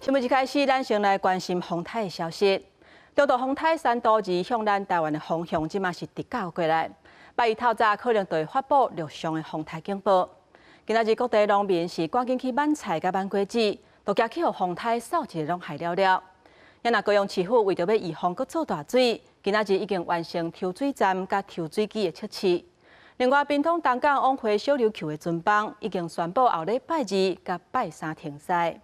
新闻一开始，咱先来关心风台的消息。中度风台3度2向咱台湾的方向，即马是直搞过来。8日透早可能就会发布陆上的风台警报。今仔日各地农民是赶紧去挽菜甲挽果子，都惊去互风台扫一个拢害了了。也那高雄市府为着要预防搁做大水，今仔日已经完成抽水站甲抽水机的设置。另外，屏东东港往回小琉球的船帮已经宣布后礼拜2甲拜3停驶。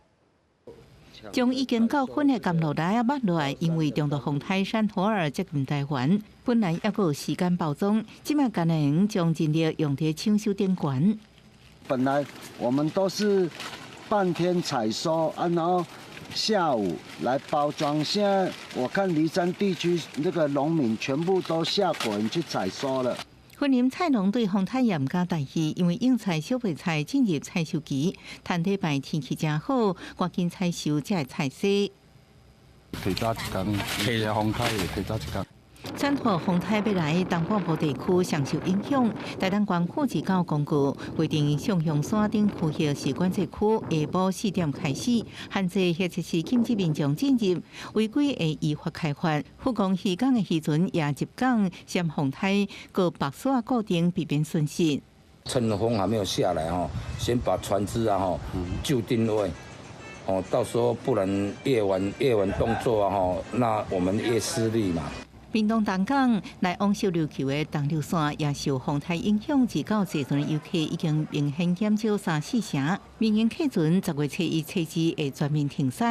将已经到粉的甘露来啊，捌来，因为中度风台山火儿接近台湾，本来还有时间包装，即马干能将精力用在抢修电管。本来我们都是半天采收啊，然后下午来包装。现在我看梨山地区那个农民全部都下滚去采收了。云林菜农对风台严加待遇，因为用菜小白菜进入采收期，趁礼拜天气真好，赶紧采收才会菜洗。提早一天，提个风台提早一天。山火风台要来东半部地区上受影响，台东县副指教公告，规定上向山顶区域是管制区，下晡4点开始，限制或者是禁止民众进入，违规会依法开罚。复工渔港的渔船也入港，先风台各白线固定，避免损失。趁风还没有下来先把船只就定位。到时候不然夜晚动作那我们越失利嘛。屏东东港来往小琉球的东流线也受风台影响，至到坐船游客已经明显减少3-4成。民营客船10月初1、初2会全面停驶。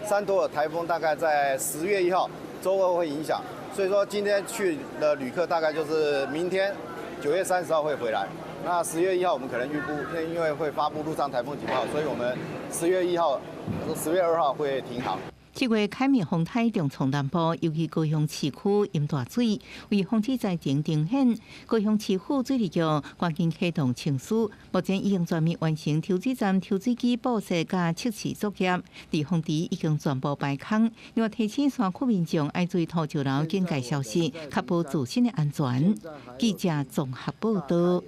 3朵台风大概在10月1号周二会影响，所以说今天去的旅客大概就是明天9月30号会回来。那10月1号我们可能预估，因为会发布陆上台风警报，所以我们10月1号、10月2号会停航。7月开灭风台中从南部，尤其高雄市区淹大水，为防止灾情重现，高雄市府水利局赶紧启动清疏，目前已经全面完成抽水站、抽水机布设加测试作业，地风池已经全部排空。另外，提醒山区民众爱注意土石流警戒消息，确保自身的安全。记者综合报道。